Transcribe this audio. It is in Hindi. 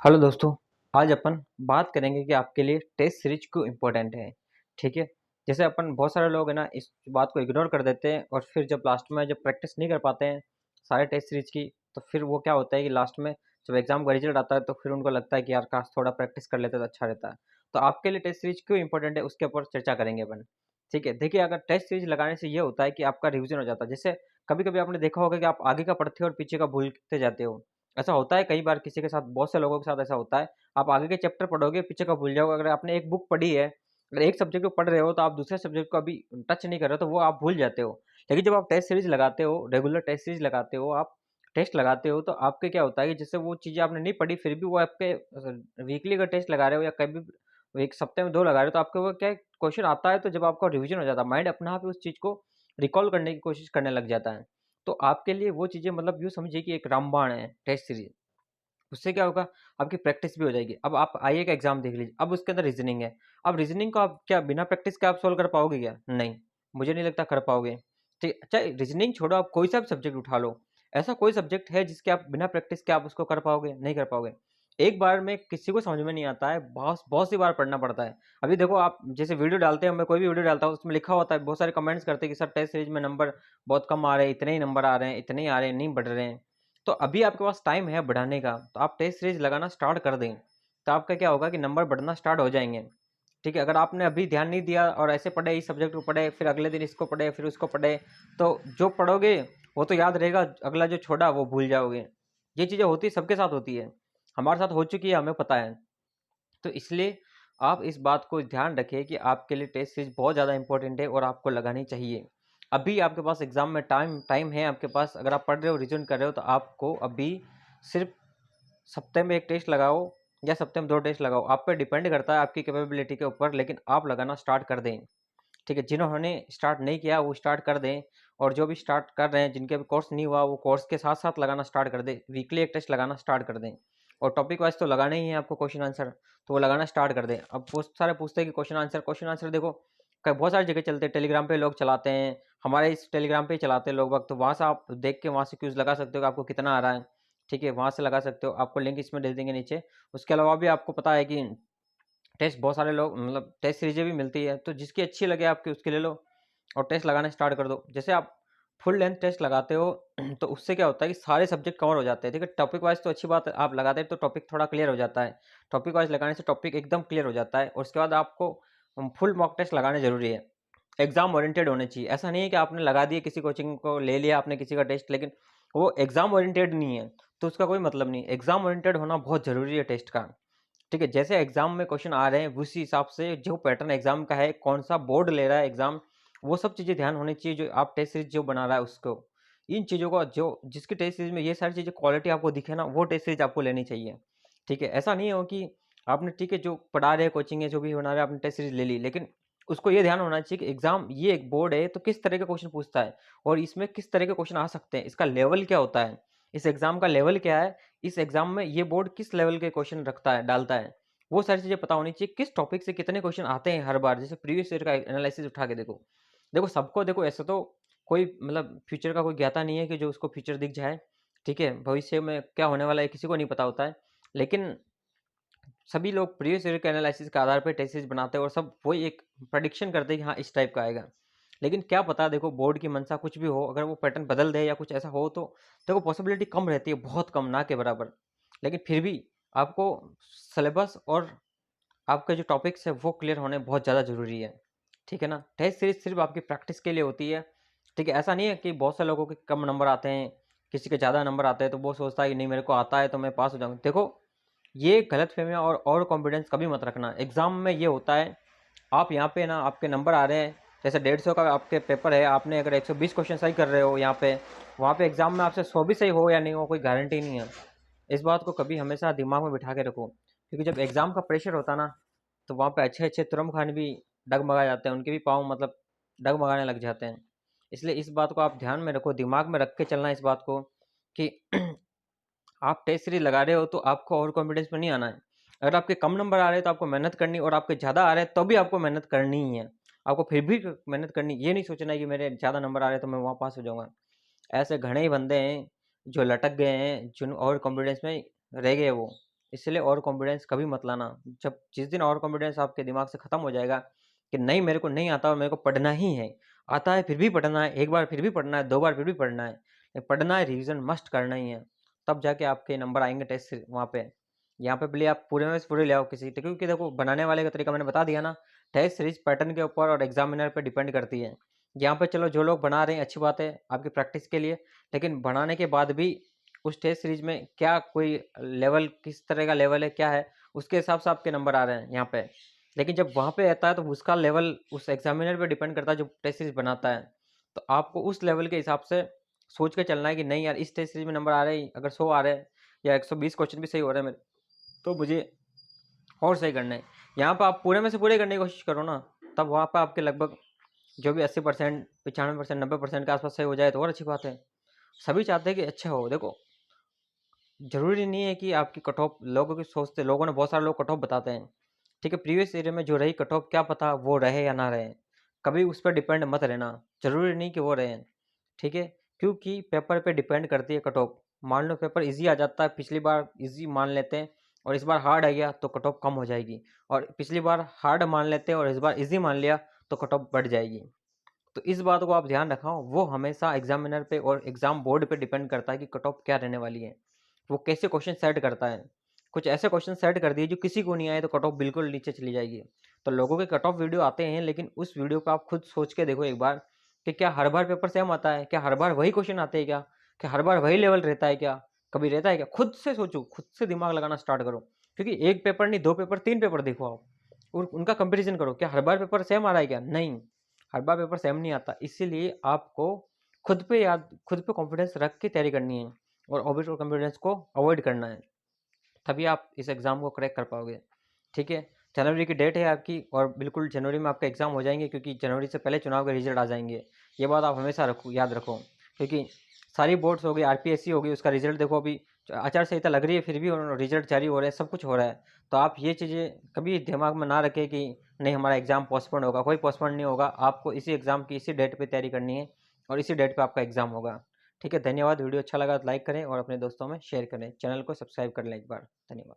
हेलो दोस्तों, आज अपन बात करेंगे कि आपके लिए टेस्ट सीरीज क्यों इम्पोर्टेंट है। ठीक है। जैसे अपन बहुत सारे लोग हैं ना, इस बात को इग्नोर कर देते हैं और फिर जब लास्ट में जब प्रैक्टिस नहीं कर पाते हैं सारे टेस्ट सीरीज की, तो फिर वो क्या होता है कि लास्ट में जब एग्जाम का रिजल्ट आता है तो फिर उनको लगता है कि यार काश थोड़ा प्रैक्टिस कर लेते तो अच्छा रहता है। तो आपके लिए टेस्ट सीरीज क्यों इंपॉर्टेंट है उसके ऊपर चर्चा करेंगे अपन। ठीक है। देखिए, अगर टेस्ट सीरीज लगाने से ये होता है कि आपका रिविजन हो जाता है। जैसे कभी कभी आपने देखा होगा कि आप आगे का पढ़ते हो और पीछे का भूलते जाते हो। ऐसा होता है कई बार, किसी के साथ, बहुत से लोगों के साथ ऐसा होता है। आप आगे के चैप्टर पढ़ोगे, पीछे का भूल जाओगे। अगर आपने एक बुक पढ़ी है, अगर एक सब्जेक्ट को पढ़ रहे हो तो आप दूसरे सब्जेक्ट को अभी टच नहीं कर रहे हो तो वो आप भूल जाते हो। लेकिन जब आप टेस्ट सीरीज लगाते हो, रेगुलर टेस्ट सीरीज लगाते हो, आप टेस्ट लगाते हो, तो आपके क्या होता है कि जैसे वो चीज़ें आपने नहीं पढ़ी फिर भी वो आपके वीकली का टेस्ट लगा रहे हो या कभी एक सप्ताह में 2 लगा रहे हो, तो आपको वो क्या क्वेश्चन आता है तो जब आपका रिवीजन हो जाता है, माइंड अपने आप ही उस चीज़ को रिकॉल करने की कोशिश करने लग जाता है। तो आपके लिए वो चीज़ें मतलब यूँ समझिए कि एक रामबाण है टेस्ट सीरीज। उससे क्या होगा, आपकी प्रैक्टिस भी हो जाएगी। अब आप आईए का एग्जाम देख लीजिए, अब उसके अंदर रीजनिंग है। अब रीजनिंग को आप क्या बिना प्रैक्टिस के आप सोल्व कर पाओगे क्या? नहीं, मुझे नहीं लगता कर पाओगे। ठीक, चाहे रीजनिंग छोड़ो, आप कोई सा भी सब्जेक्ट उठा लो। ऐसा कोई सब्जेक्ट है जिसके आप बिना प्रैक्टिस के आप उसको कर पाओगे? नहीं कर पाओगे। एक बार में किसी को समझ में नहीं आता है, बहुत बहुत सी बार पढ़ना पड़ता है। अभी देखो, आप जैसे वीडियो डालते हैं, मैं कोई भी वीडियो डालता हूँ उसमें लिखा होता है, बहुत सारे कमेंट्स करते हैं कि सर टेस्ट सीरीज में नंबर बहुत कम आ रहे हैं, इतने ही नंबर आ रहे हैं, इतने ही आ रहे हैं, नहीं बढ़ रहे हैं। तो अभी आपके पास टाइम है बढ़ाने का, तो आप टेस्ट सीरीज लगाना स्टार्ट कर दें। तो आपका क्या होगा कि नंबर बढ़ना स्टार्ट हो जाएंगे। ठीक है। अगर आपने अभी ध्यान नहीं दिया और ऐसे पढ़े, इस सब्जेक्ट को पढ़े, फिर अगले दिन इसको पढ़े, फिर उसको पढ़े, तो जो पढ़ोगे वो तो याद रहेगा, अगला जो छोड़ा वो भूल जाओगे। ये चीज़ें होती, सबके साथ होती है, हमारे साथ हो चुकी है, हमें पता है। तो इसलिए आप इस बात को ध्यान रखें कि आपके लिए टेस्ट सीरीज बहुत ज़्यादा इंपॉर्टेंट है और आपको लगानी चाहिए। अभी आपके पास एग्जाम में टाइम टाइम है आपके पास, अगर आप पढ़ रहे हो, रिविजन कर रहे हो, तो आपको अभी सिर्फ सप्ते में एक टेस्ट लगाओ या सप्ते में 2 टेस्ट लगाओ, आप पे डिपेंड करता है आपकी कैपेबिलिटी के ऊपर, लेकिन आप लगाना स्टार्ट कर दें। ठीक है। जिन्होंने स्टार्ट नहीं किया वो स्टार्ट कर दें, और जो भी स्टार्ट कर रहे हैं, जिनके अभी कोर्स नहीं हुआ, वो कोर्स के साथ साथ लगाना स्टार्ट कर दें, वीकली एक टेस्ट लगाना स्टार्ट कर दें। और टॉपिक वाइज तो लगाना ही है आपको क्वेश्चन आंसर, तो वो लगाना स्टार्ट कर दें। अब बहुत सारे पूछते हैं कि क्वेश्चन आंसर देखो, बहुत सारी जगह चलते हैं, टेलीग्राम पे लोग चलाते हैं, हमारे इस टेलीग्राम पे ही चलाते हैं लोग वक्त, तो वहाँ से आप देख के वहाँ से क्यूज लगा सकते हो कि आपको कितना आ रहा है। ठीक है, वहाँ से लगा सकते हो, आपको लिंक इसमें दे देंगे नीचे। उसके अलावा भी आपको पता है कि टेस्ट बहुत सारे लोग, मतलब टेस्ट सीरीजें भी मिलती है, तो जिसकी अच्छी लगे आपकी उसके ले लो और टेस्ट लगाना स्टार्ट कर दो। जैसे आप फुल लेंथ टेस्ट लगाते हो तो उससे क्या होता है कि सारे सब्जेक्ट कवर हो जाते हैं। ठीक है, टॉपिक वाइज तो अच्छी बात है, आप लगाते हैं तो टॉपिक थोड़ा क्लियर हो जाता है। टॉपिक वाइज लगाने से टॉपिक एकदम क्लियर हो जाता है, और उसके बाद आपको फुल मॉक टेस्ट लगाने जरूरी है। एग्जाम ओरिएंटेड होने चाहिए, ऐसा नहीं है कि आपने लगा दिए, किसी कोचिंग को ले लिया आपने किसी का टेस्ट, लेकिन वो एग्जाम ओरिएंटेड नहीं है तो उसका कोई मतलब नहीं। एग्जाम ओरिएंटेड होना बहुत जरूरी है टेस्ट का। ठीक है, जैसे एग्जाम में क्वेश्चन आ रहे हैं उसी हिसाब से जो पैटर्न एग्जाम का है, कौन सा बोर्ड ले रहा है एग्जाम, वो सब चीज़ें ध्यान होनी चाहिए। जो आप टेस्ट सीरीज जो बना रहा है उसको, इन चीज़ों को, जो जिसकी टेस्ट सीरीज में ये सारी चीज़ें क्वालिटी आपको दिखे ना, वो टेस्ट सीरीज आपको लेनी चाहिए। ठीक है, ऐसा नहीं हो कि आपने, ठीक है, जो पढ़ा रहे कोचिंग है, जो भी बना रहे हैं, आपने टेस्ट सीरीज ले ली, लेकिन उसको ये ध्यान होना चाहिए कि एग्जाम, ये एक बोर्ड है तो किस तरह के क्वेश्चन पूछता है और इसमें किस तरह के क्वेश्चन आ सकते हैं, इसका लेवल क्या होता है, इस एग्जाम का लेवल क्या है, इस एग्जाम में ये बोर्ड किस लेवल के क्वेश्चन रखता है, डालता है। वो सारी चीज़ें पता होनी चाहिए, किस टॉपिक से कितने क्वेश्चन आते हैं हर बार। जैसे प्रीवियस ईयर का एनालिसिस उठा के देखो, देखो सबको देखो, ऐसा तो कोई मतलब फ्यूचर का कोई ज्ञाता नहीं है कि जो उसको फ्यूचर दिख जाए। ठीक है, भविष्य में क्या होने वाला है किसी को नहीं पता होता है, लेकिन सभी लोग प्रीवियस ईयर के एनालिसिस के आधार पर टेस्ट सीरीज बनाते हैं और सब वही एक प्रेडिक्शन करते हैं कि हाँ इस टाइप का आएगा। लेकिन क्या पता, देखो बोर्ड की मंशा कुछ भी हो, अगर वो पैटर्न बदल दे या कुछ ऐसा हो तो देखो पॉसिबिलिटी कम रहती है, बहुत कम, ना के बराबर। लेकिन फिर भी आपको सिलेबस और आपके जो टॉपिक्स है वो क्लियर होने बहुत ज़्यादा ज़रूरी है। ठीक है ना, टेस्ट सीरीज सिर्फ आपकी प्रैक्टिस के लिए होती है। ठीक है, ऐसा नहीं है कि बहुत से लोगों के कम नंबर आते हैं, किसी के ज़्यादा नंबर आते हैं तो वो सोचता है कि नहीं मेरे को आता है तो मैं पास हो जाऊँगा। देखो, ये गलत फहमियाँ और कॉन्फिडेंस कभी मत रखना। एग्ज़ाम में ये होता है, आप यहाँ पे ना, आपके नंबर आ रहे हैं, जैसे 150 का आपके पेपर है, आपने अगर 120 क्वेश्चन सही कर रहे हो यहाँ पे, वहाँ पे एग्ज़ाम में आपसे 100 भी सही हो या नहीं हो, कोई गारंटी नहीं है। इस बात को कभी हमेशा दिमाग में बिठा के रखो, क्योंकि जब एग्ज़ाम का प्रेशर होता है ना, तो वहाँ पे अच्छे अच्छे तुरम खान भी डगमगा जाते हैं, उनके भी पाँव मतलब डगमगाने लग जाते हैं। इसलिए इस बात को आप ध्यान में रखो, दिमाग में रख के चलना इस बात को कि आप टेस्ट सीरीज लगा रहे हो तो आपको ओवर कॉन्फिडेंस में नहीं आना है। अगर आपके कम नंबर आ रहे हैं तो आपको मेहनत करनी, और आपके ज़्यादा आ रहे हैं तो भी आपको मेहनत करनी ही है। आपको फिर भी मेहनत करनी, ये नहीं सोचना है कि मेरे ज़्यादा नंबर आ रहे हैं तो मैं वहाँ पास हो जाऊँगा। ऐसे घने ही बंदे हैं जो लटक गए हैं, जिन ओवर कॉन्फिडेंस में रह गए वो। इसलिए ओवर कॉन्फिडेंस कभी मत लाना। जब जिस दिन ओवर कॉन्फिडेंस आपके दिमाग से खत्म हो जाएगा कि नहीं मेरे को नहीं आता और मेरे को पढ़ना ही है, आता है फिर भी पढ़ना है, एक बार फिर भी पढ़ना है, 2 बार फिर भी पढ़ना है, पढ़ना है, रिवीजन मस्ट करना ही है, तब जाके आपके नंबर आएंगे टेस्ट वहाँ पे। यहाँ पे भले आप पूरे में से पूरे ले आओ किसी, क्योंकि देखो बनाने वाले का तरीका मैंने बता दिया ना, टेस्ट सीरीज पैटर्न के ऊपर और एग्जामिनर पे डिपेंड करती है। यहाँ पे चलो जो लोग बना रहे हैं अच्छी बात है आपकी प्रैक्टिस के लिए, लेकिन बनाने के बाद भी उस टेस्ट सीरीज में क्या कोई लेवल, किस तरह का लेवल है, क्या है, उसके हिसाब से आपके नंबर आ रहे हैं यहाँ पे। लेकिन जब वहाँ पे आता है तो उसका लेवल उस एग्जामिनर पे डिपेंड करता है जो टेस्ट सीरीज बनाता है। तो आपको उस लेवल के हिसाब से सोच के चलना है कि नहीं यार इस टेस्ट सीरीज में नंबर आ रहे हैं, अगर 100 आ रहे हैं या 120 क्वेश्चन भी सही हो रहे हैं मेरे, तो मुझे और सही करना है। यहाँ पर आप पूरे में से पूरे करने की कोशिश करो ना, तब वहाँ पर आपके लगभग जो भी 80%, 95%, 90% के आसपास सही हो जाए तो और अच्छी बात है। सभी चाहते हैं कि अच्छा हो। देखो जरूरी नहीं है कि आपकी कट ऑफ, लोगों की सोचते, लोगों ने बहुत सारे लोग कट ऑफ बताते हैं, ठीक है, प्रीवियस ईयर में जो रही कट ऑफ क्या पता वो रहे या ना रहे, कभी उस पर डिपेंड मत रहना, जरूरी नहीं कि वो रहे, ठीक है, क्योंकि पेपर पे डिपेंड करती है कट ऑफ। मान लो पेपर इजी आ जाता है, पिछली बार इजी मान लेते हैं और इस बार हार्ड आ गया तो कट ऑफ कम हो जाएगी, और पिछली बार हार्ड मान लेते हैं और इस बार इजी मान लिया तो कट ऑफ बढ़ जाएगी। तो इस बात को आप ध्यान रखो, वो हमेशा एग्जामिनर पे और एग्जाम बोर्ड पे डिपेंड करता है कि कट ऑफ क्या रहने वाली है, वो कैसे क्वेश्चन सेट करता है। कुछ ऐसे क्वेश्चन सेट कर दिए जो किसी को नहीं आए तो कट ऑफ बिल्कुल नीचे चली जाएगी। तो लोगों के कट ऑफ वीडियो आते हैं, लेकिन उस वीडियो को आप खुद सोच के देखो एक बार कि क्या हर बार पेपर सेम आता है, क्या हर बार वही क्वेश्चन आते हैं, क्या हर बार वही लेवल रहता है, क्या कभी रहता है क्या, खुद से सोचो, खुद से दिमाग लगाना स्टार्ट करो, क्योंकि एक पेपर नहीं, 2 पेपर, 3 पेपर देखो आप और उनका कंपेरिजन करो, क्या हर बार पेपर सेम आ रहा है क्या, नहीं, हर बार पेपर सेम नहीं आता। इसीलिए आपको खुद पे कॉन्फिडेंस रख के तैयारी करनी है और ओवर कॉन्फिडेंस को अवॉइड करना है, तभी आप इस एग्ज़ाम को क्रैक कर पाओगे, ठीक है। जनवरी की डेट है आपकी और बिल्कुल जनवरी में आपका एग्ज़ाम हो जाएंगे, क्योंकि जनवरी से पहले चुनाव के रिजल्ट आ जाएंगे। ये बात आप हमेशा रखो, याद रखो, क्योंकि सारी बोर्ड्स हो गई, आरपीएससी हो गई, उसका रिजल्ट देखो, अभी आचार संहिता लग रही है फिर भी रिजल्ट जारी हो रहे हैं, सब कुछ हो रहा है। तो आप ये चीज़ें कभी दिमाग में ना रखें कि नहीं हमारा एग्ज़ाम पोस्टपोन होगा, कोई पोस्टपोन नहीं होगा, आपको इसी एग्ज़ाम की इसी डेट पर तैयारी करनी है और इसी डेट पर आपका एग्ज़ाम होगा, ठीक है। धन्यवाद। वीडियो अच्छा लगा तो लाइक करें और अपने दोस्तों में शेयर करें, चैनल को सब्सक्राइब कर लें एक बार। धन्यवाद।